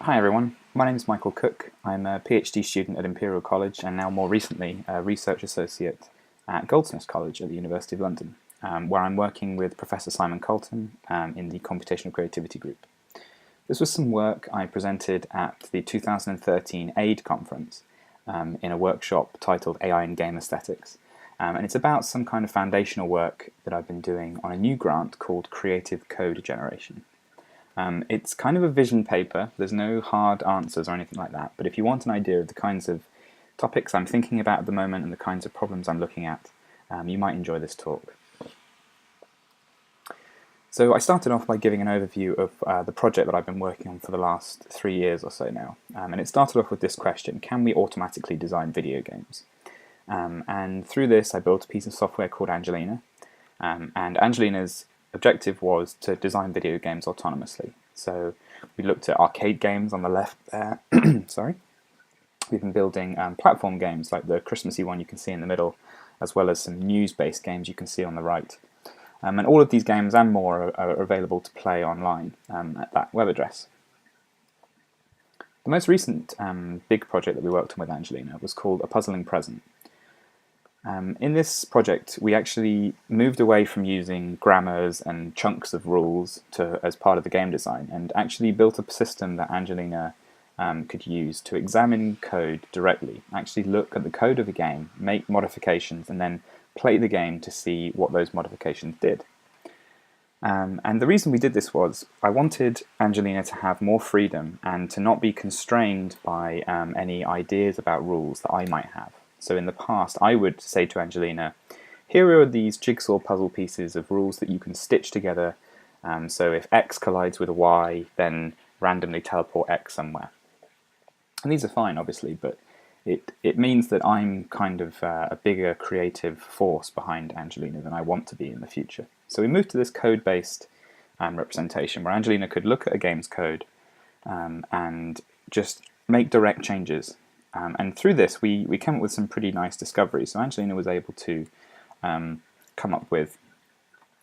Hi everyone, my name is Michael Cook. I'm a PhD student at Imperial College and now more recently a Research Associate at Goldsmiths College at the University of London, where I'm working with Professor Simon Colton in the Computational Creativity Group. This was some work I presented at the 2013 AIIDE conference in a workshop titled AI in Game Aesthetics. And it's about some kind of foundational work that I've been doing on a new grant called Creative Code Generation. It's kind of a vision paper. There's no hard answers or anything like that, but if you want an idea of the kinds of topics I'm thinking about at the moment and the kinds of problems I'm looking at, you might enjoy this talk. So I started off by giving an overview of the project that I've been working on for the last 3 years or so now, and it started off with this question: can we automatically design video games? And through this I built a piece of software called Angelina, and Angelina's objective was to design video games autonomously. So we looked at arcade games on the left there. Sorry. We've been building platform games like the Christmassy one you can see in the middle, as well as some news-based games you can see on the right. And all of these games and more are available to play online at that web address. The most recent big project that we worked on with Angelina was called A Puzzling Present. In this project, we actually moved away from using grammars and chunks of rules as part of the game design, and actually built a system that Angelina could use to examine code directly, actually look at the code of a game, make modifications, and then play the game to see what those modifications did. And the reason we did this was I wanted Angelina to have more freedom and to not be constrained by any ideas about rules that I might have. So in the past, I would say to Angelina, here are these jigsaw puzzle pieces of rules that you can stitch together. So if X collides with a Y, then randomly teleport X somewhere. And these are fine, obviously, but it means that I'm kind of a bigger creative force behind Angelina than I want to be in the future. So we moved to this code-based representation where Angelina could look at a game's code and just make direct changes. And through this, we came up with some pretty nice discoveries. So Angelina was able to come up with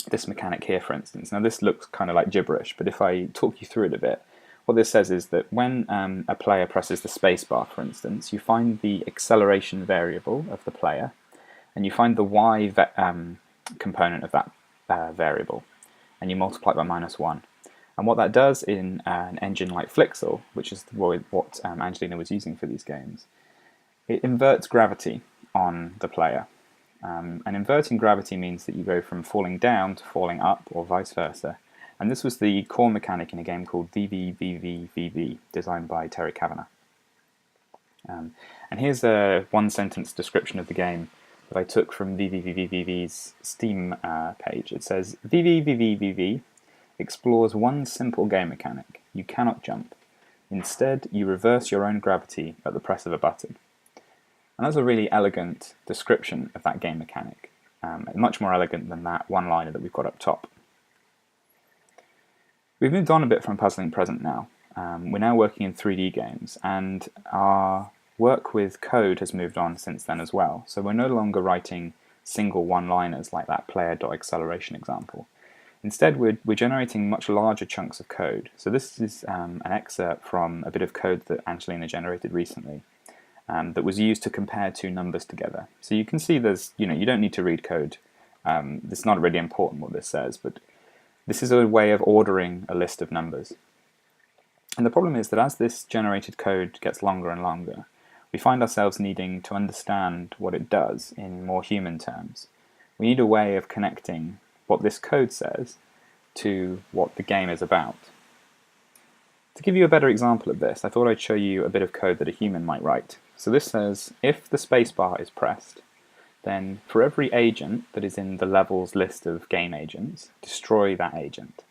this mechanic here, for instance. Now this looks kind of like gibberish, but if I talk you through it a bit, what this says is that when a player presses the spacebar, for instance, you find the acceleration variable of the player, and you find the y component of that variable, and you multiply it by -1. And what that does in an engine like Flixel, which is what Angelina was using for these games, it inverts gravity on the player. And inverting gravity means that you go from falling down to falling up, or vice versa. And this was the core mechanic in a game called VVVVV, designed by Terry Kavanagh. And here's a one-sentence description of the game that I took from VVVVV's Steam page. It says, VVVVVV explores one simple game mechanic: you cannot jump. Instead, you reverse your own gravity at the press of a button. And that's a really elegant description of that game mechanic, much more elegant than that one-liner that we've got up top. We've moved on a bit from Puzzling Present now. We're now working in 3D games, and our work with code has moved on since then as well. So we're no longer writing single one-liners like that player.acceleration example. Instead, we're generating much larger chunks of code. So this is an excerpt from a bit of code that Angelina generated recently that was used to compare two numbers together. So you can see there's, you don't need to read code. It's not really important what this says, but this is a way of ordering a list of numbers. And the problem is that as this generated code gets longer and longer, we find ourselves needing to understand what it does in more human terms. We need a way of connecting what this code says to what the game is about. To give you a better example of this, I thought I'd show you a bit of code that a human might write. So this says, if the spacebar is pressed, then for every agent that is in the levels list of game agents, destroy that agent.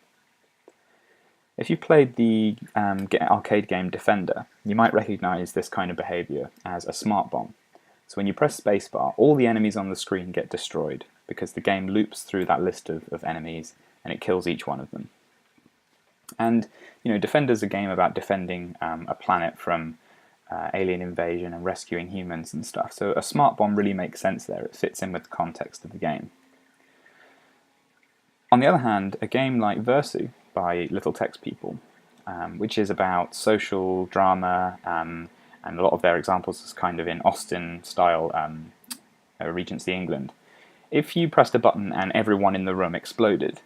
If you played the arcade game Defender, you might recognize this kind of behavior as a smart bomb. So when you press spacebar, all the enemies on the screen get destroyed, because the game loops through that list of enemies and it kills each one of them. And Defender's a game about defending a planet from alien invasion and rescuing humans and stuff. So a smart bomb really makes sense there. It fits in with the context of the game. On the other hand, a game like Versu by Little Text People which is about social drama, and a lot of their examples is kind of in Austen-style Regency England. If you pressed a button and everyone in the room exploded,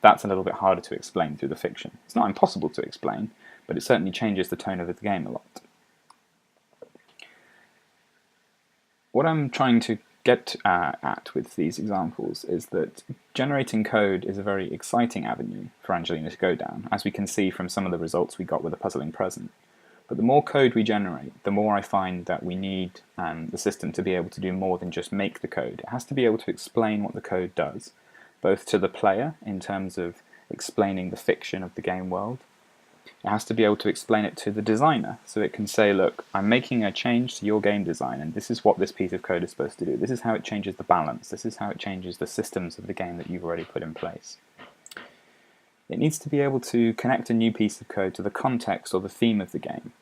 that's a little bit harder to explain through the fiction. It's not impossible to explain, but it certainly changes the tone of the game a lot. What I'm trying to get at with these examples is that generating code is a very exciting avenue for Angelina to go down, as we can see from some of the results we got with the puzzling present. But the more code we generate, the more I find that we need the system to be able to do more than just make the code. It has to be able to explain what the code does, both to the player in terms of explaining the fiction of the game world. It has to be able to explain it to the designer, so it can say, look, I'm making a change to your game design, and this is what this piece of code is supposed to do. This is how it changes the balance. This is how it changes the systems of the game that you've already put in place. It needs to be able to connect a new piece of code to the context or the theme of the game.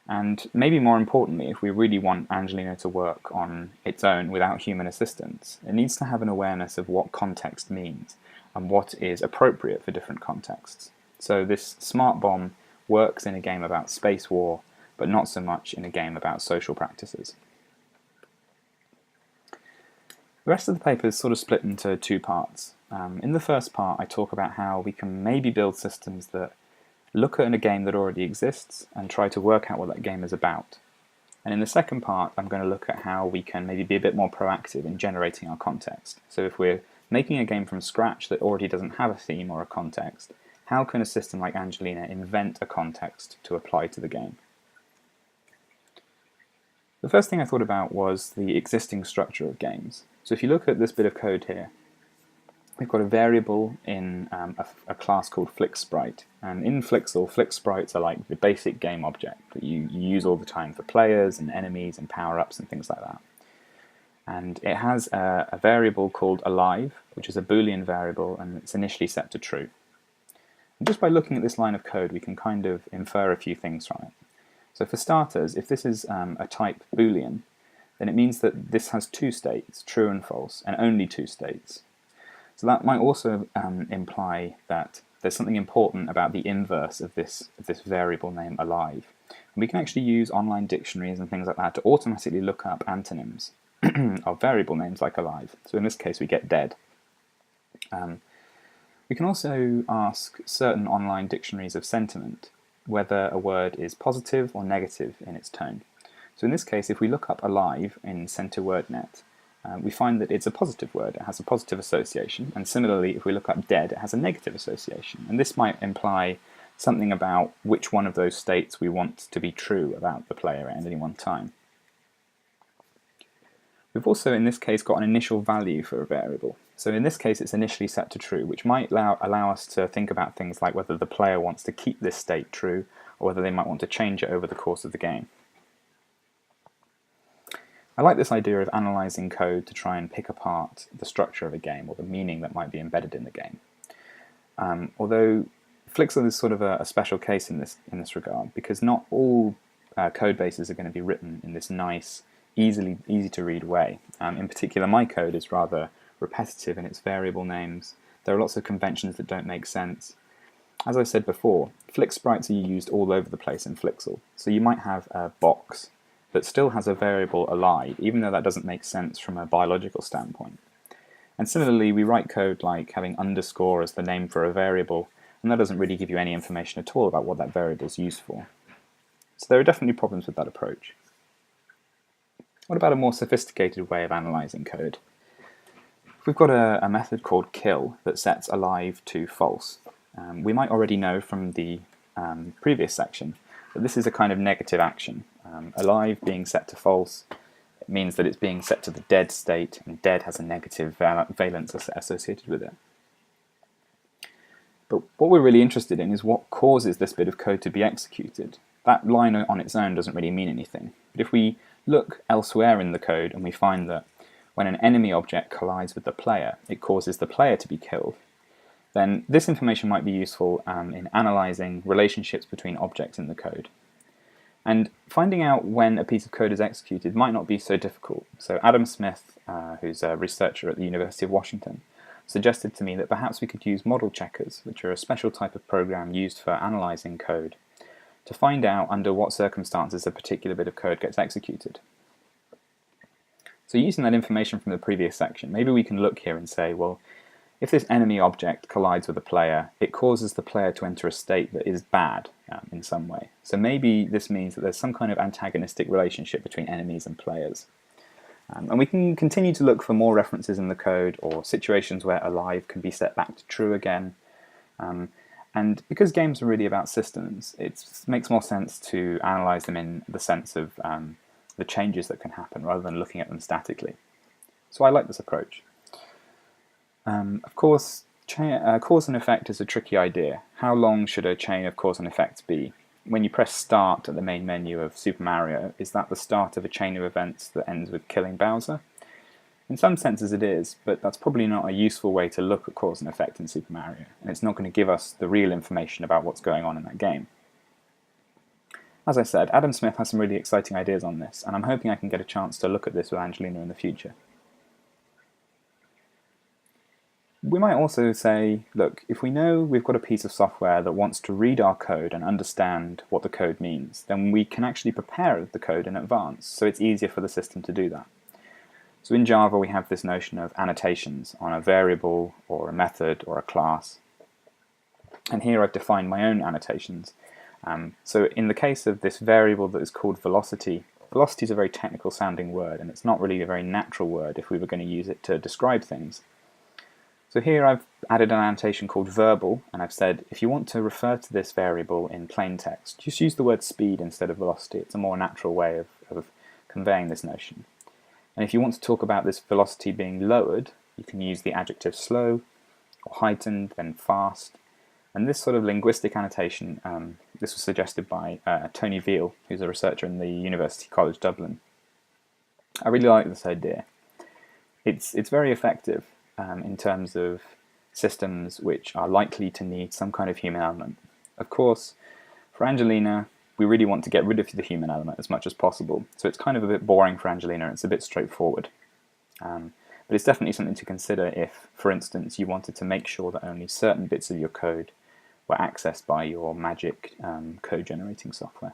And maybe more importantly, if we really want Angelina to work on its own without human assistance, it needs to have an awareness of what context means and what is appropriate for different contexts. So this smart bomb works in a game about space war, but not so much in a game about social practices. The rest of the paper is sort of split into two parts. In the first part, I talk about how we can maybe build systems that look at a game that already exists and try to work out what that game is about. And in the second part, I'm going to look at how we can maybe be a bit more proactive in generating our context. So if we're making a game from scratch that already doesn't have a theme or a context, how can a system like Angelina invent a context to apply to the game? The first thing I thought about was the existing structure of games. So if you look at this bit of code here, we've got a variable in a class called FlixSprite. And in Flixel, FlixSprites are like the basic game object that you use all the time for players and enemies and power-ups and things like that. And it has a variable called alive, which is a Boolean variable, and it's initially set to true. And just by looking at this line of code, we can kind of infer a few things from it. So for starters, if this is a type Boolean, then it means that this has two states, true and false, and only two states. So that might also imply that there's something important about the inverse of this variable name alive. And we can actually use online dictionaries and things like that to automatically look up antonyms of variable names like alive. So in this case we get dead. We can also ask certain online dictionaries of sentiment whether a word is positive or negative in its tone. So in this case, if we look up alive in CenterWordNet, we find that it's a positive word. It has a positive association, and similarly, if we look up dead, it has a negative association. And this might imply something about which one of those states we want to be true about the player at any one time. We've also, in this case, got an initial value for a variable. So in this case, it's initially set to true, which might allow us to think about things like whether the player wants to keep this state true, or whether they might want to change it over the course of the game. I like this idea of analysing code to try and pick apart the structure of a game or the meaning that might be embedded in the game. Although Flixel is sort of a special case in this regard, because not all code bases are going to be written in this nice, easy to read way. In particular, my code is rather repetitive in its variable names. There are lots of conventions that don't make sense. As I said before, FlixSprites are used all over the place in Flixel. So you might have a box that still has a variable alive, even though that doesn't make sense from a biological standpoint. And similarly, we write code like having underscore as the name for a variable, and that doesn't really give you any information at all about what that variable is used for. So there are definitely problems with that approach. What about a more sophisticated way of analysing code? We've got a method called kill that sets alive to false. We might already know from the previous section that this is a kind of negative action. Alive being set to false, it means that it's being set to the dead state, and dead has a negative valence associated with it. But what we're really interested in is what causes this bit of code to be executed. That line on its own doesn't really mean anything. But if we look elsewhere in the code and we find that when an enemy object collides with the player, it causes the player to be killed, then this information might be useful in analysing relationships between objects in the code. And finding out when a piece of code is executed might not be so difficult. So Adam Smith, who's a researcher at the University of Washington, suggested to me that perhaps we could use model checkers, which are a special type of program used for analysing code, to find out under what circumstances a particular bit of code gets executed. So using that information from the previous section, maybe we can look here and say, well, if this enemy object collides with a player, it causes the player to enter a state that is bad in some way. So maybe this means that there's some kind of antagonistic relationship between enemies and players. And we can continue to look for more references in the code or situations where alive can be set back to true again. And because games are really about systems, it makes more sense to analyze them in the sense of the changes that can happen rather than looking at them statically. So I like this approach. Of course, cause and effect is a tricky idea. How long should a chain of cause and effects be? When you press start at the main menu of Super Mario, is that the start of a chain of events that ends with killing Bowser? In some senses it is, but that's probably not a useful way to look at cause and effect in Super Mario, and it's not going to give us the real information about what's going on in that game. As I said, Adam Smith has some really exciting ideas on this, and I'm hoping I can get a chance to look at this with Angelina in the future. We might also say, look, if we know we've got a piece of software that wants to read our code and understand what the code means, then we can actually prepare the code in advance, so it's easier for the system to do that. So in Java we have this notion of annotations on a variable or a method or a class. And here I've defined my own annotations. So in the case of this variable that is called velocity, velocity is a very technical sounding word, and it's not really a very natural word if we were going to use it to describe things. So here I've added an annotation called verbal, and I've said if you want to refer to this variable in plain text, just use the word speed instead of velocity. It's a more natural way of conveying this notion. And if you want to talk about this velocity being lowered, you can use the adjective slow, or heightened, then fast. And this sort of linguistic annotation, this was suggested by Tony Veal, who's a researcher in the University College Dublin. I really like this idea. It's very effective in terms of systems which are likely to need some kind of human element. Of course, for Angelina, we really want to get rid of the human element as much as possible, so it's kind of a bit boring for Angelina, it's a bit straightforward. But it's definitely something to consider if, for instance, you wanted to make sure that only certain bits of your code were accessed by your magic code generating software.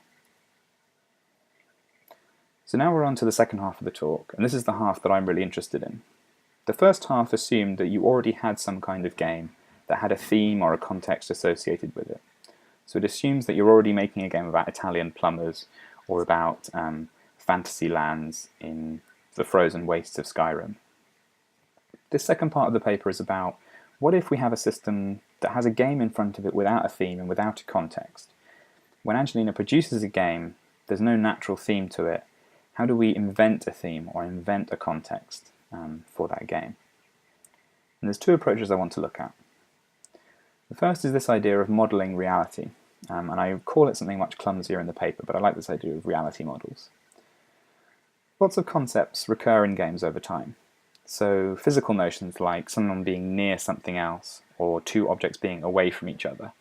So now we're on to the second half of the talk, and this is the half that I'm really interested in. The first half assumed that you already had some kind of game that had a theme or a context associated with it. So it assumes that you're already making a game about Italian plumbers or about fantasy lands in the frozen wastes of Skyrim. This second part of the paper is about what if we have a system that has a game in front of it without a theme and without a context. When Angelina produces a game, there's no natural theme to it. How do we invent a theme or invent a context for that game? And there's two approaches I want to look at. The first is this idea of modelling reality, and I call it something much clumsier in the paper, but I like this idea of reality models. Lots of concepts recur in games over time. So physical notions like someone being near something else or two objects being away from each other.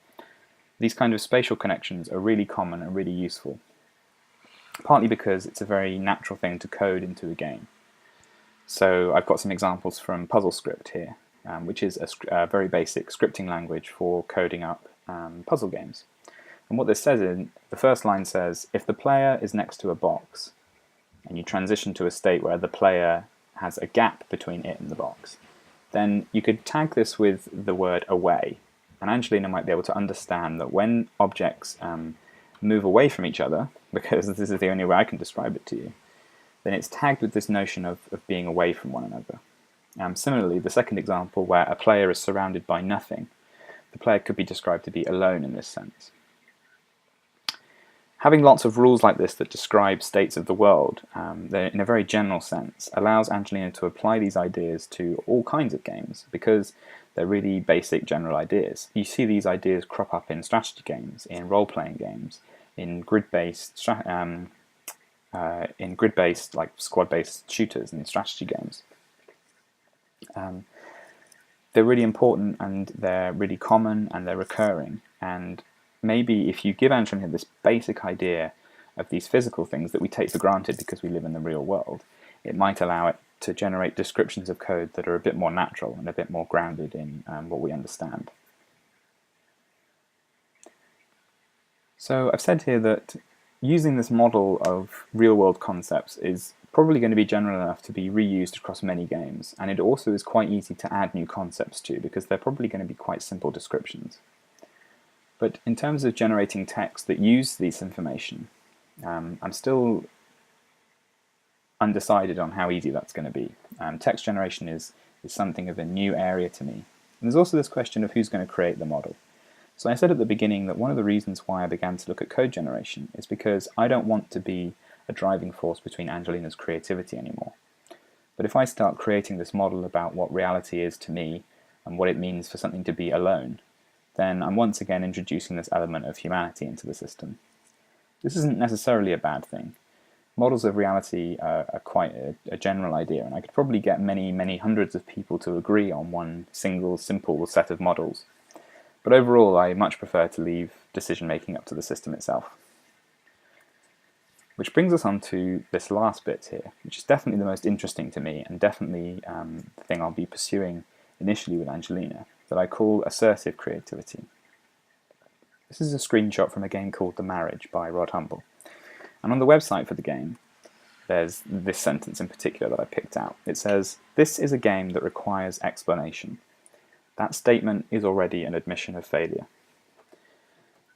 These kind of spatial connections are really common and really useful, partly because it's a very natural thing to code into a game. So I've got some examples from PuzzleScript here, which is a very basic scripting language for coding up puzzle games. And what this says in the first line says, if the player is next to a box, and you transition to a state where the player has a gap between it and the box, then you could tag this with the word away. And Angelina might be able to understand that when objects move away from each other, because this is the only way I can describe it to you, then it's tagged with this notion of being away from one another. Similarly, the second example, where a player is surrounded by nothing, the player could be described to be alone in this sense. Having lots of rules like this that describe states of the world in a very general sense allows Angelina to apply these ideas to all kinds of games because they're really basic general ideas. You see these ideas crop up in strategy games, in role-playing games, in grid-based like squad-based shooters and strategy games. They're really important and they're really common and they're recurring, and maybe if you give Angelina this basic idea of these physical things that we take for granted because we live in the real world, it might allow it to generate descriptions of code that are a bit more natural and a bit more grounded in what we understand. So I've said here that using this model of real-world concepts is probably going to be general enough to be reused across many games, and it also is quite easy to add new concepts to because they're probably going to be quite simple descriptions. But in terms of generating text that use this information, I'm still undecided on how easy that's going to be. Text generation is something of a new area to me. And there's also this question of who's going to create the model. So I said at the beginning that one of the reasons why I began to look at code generation is because I don't want to be a driving force between Angelina's creativity anymore. But if I start creating this model about what reality is to me and what it means for something to be alone, then I'm once again introducing this element of humanity into the system. This isn't necessarily a bad thing. Models of reality are quite a general idea, and I could probably get many hundreds of people to agree on one single, simple set of models. But overall, I much prefer to leave decision-making up to the system itself. Which brings us on to this last bit here, which is definitely the most interesting to me, and definitely the thing I'll be pursuing initially with Angelina, that I call assertive creativity. This is a screenshot from a game called The Marriage by Rod Humble. And on the website for the game, there's this sentence in particular that I picked out. It says, "This is a game that requires explanation. That statement is already an admission of failure."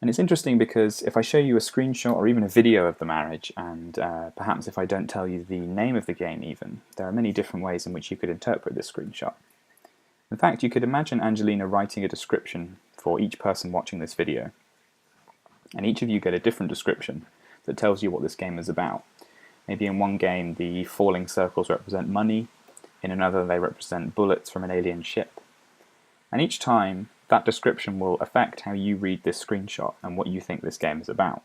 And it's interesting because if I show you a screenshot or even a video of The Marriage, and perhaps if I don't tell you the name of the game even, there are many different ways in which you could interpret this screenshot. In fact, you could imagine Angelina writing a description for each person watching this video, and each of you get a different description that tells you what this game is about. Maybe in one game the falling circles represent money, in another they represent bullets from an alien ship. And each time, that description will affect how you read this screenshot and what you think this game is about.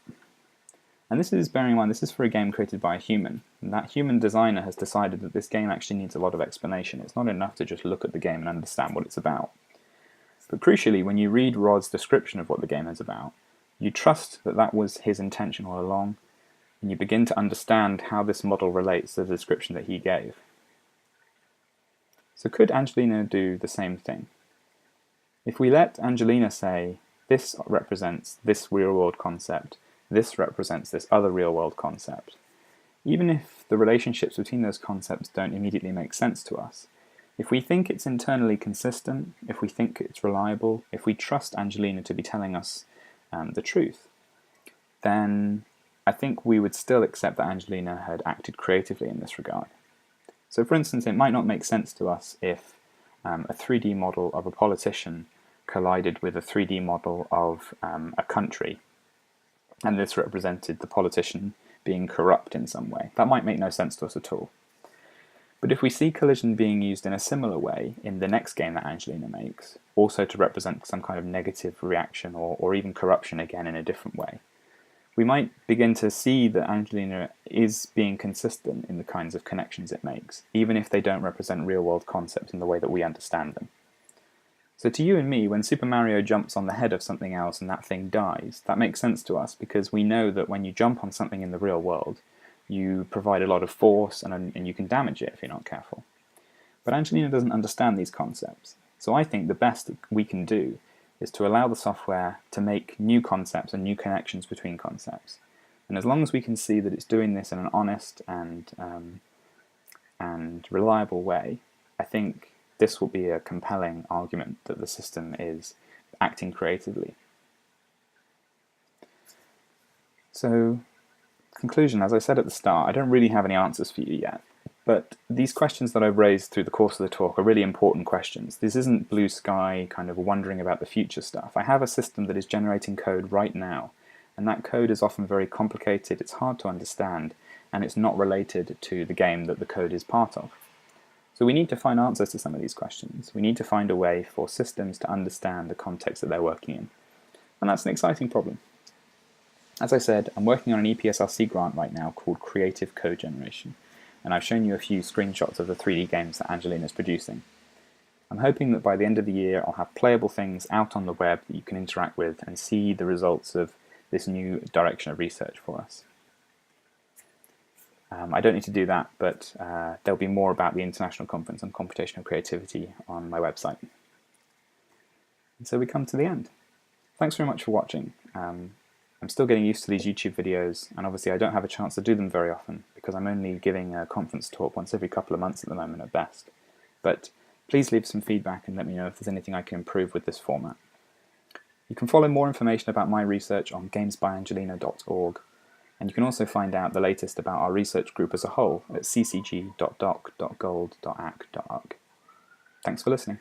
And this is, bearing in mind, this is for a game created by a human. And that human designer has decided that this game actually needs a lot of explanation. It's not enough to just look at the game and understand what it's about. But crucially, when you read Rod's description of what the game is about, you trust that that was his intention all along, and you begin to understand how this model relates to the description that he gave. So could Angelina do the same thing? If we let Angelina say, this represents this real-world concept, this represents this other real-world concept, even if the relationships between those concepts don't immediately make sense to us, if we think it's internally consistent, if we think it's reliable, if we trust Angelina to be telling us the truth, then I think we would still accept that Angelina had acted creatively in this regard. So for instance, it might not make sense to us if a 3D model of a politician collided with a 3D model of a country, and this represented the politician being corrupt in some way. That might make no sense to us at all. But if we see collision being used in a similar way in the next game that Angelina makes, also to represent some kind of negative reaction or even corruption again in a different way, we might begin to see that Angelina is being consistent in the kinds of connections it makes, even if they don't represent real-world concepts in the way that we understand them. So to you and me, when Super Mario jumps on the head of something else and that thing dies, that makes sense to us because we know that when you jump on something in the real world, you provide a lot of force and you can damage it if you're not careful. But Angelina doesn't understand these concepts, so I think the best that we can do is to allow the software to make new concepts and new connections between concepts. And as long as we can see that it's doing this in an honest and reliable way, I think this will be a compelling argument that the system is acting creatively. So, conclusion, as I said at the start, I don't really have any answers for you yet. But these questions that I've raised through the course of the talk are really important questions. This isn't blue sky kind of wondering about the future stuff. I have a system that is generating code right now, and that code is often very complicated, it's hard to understand, and it's not related to the game that the code is part of. So we need to find answers to some of these questions. We need to find a way for systems to understand the context that they're working in. And that's an exciting problem. As I said, I'm working on an EPSRC grant right now called Creative Code Generation, and I've shown you a few screenshots of the 3D games that Angelina is producing. I'm hoping that by the end of the year I'll have playable things out on the web that you can interact with and see the results of this new direction of research for us. I don't need to do that, but there'll be more about the International Conference on Computational Creativity on my website. And so we come to the end. Thanks very much for watching. I'm still getting used to these YouTube videos, and obviously I don't have a chance to do them very often because I'm only giving a conference talk once every couple of months at the moment at best. But please leave some feedback and let me know if there's anything I can improve with this format. You can follow more information about my research on gamesbyangelina.org, and you can also find out the latest about our research group as a whole at ccg.doc.gold.ac.uk. Thanks for listening.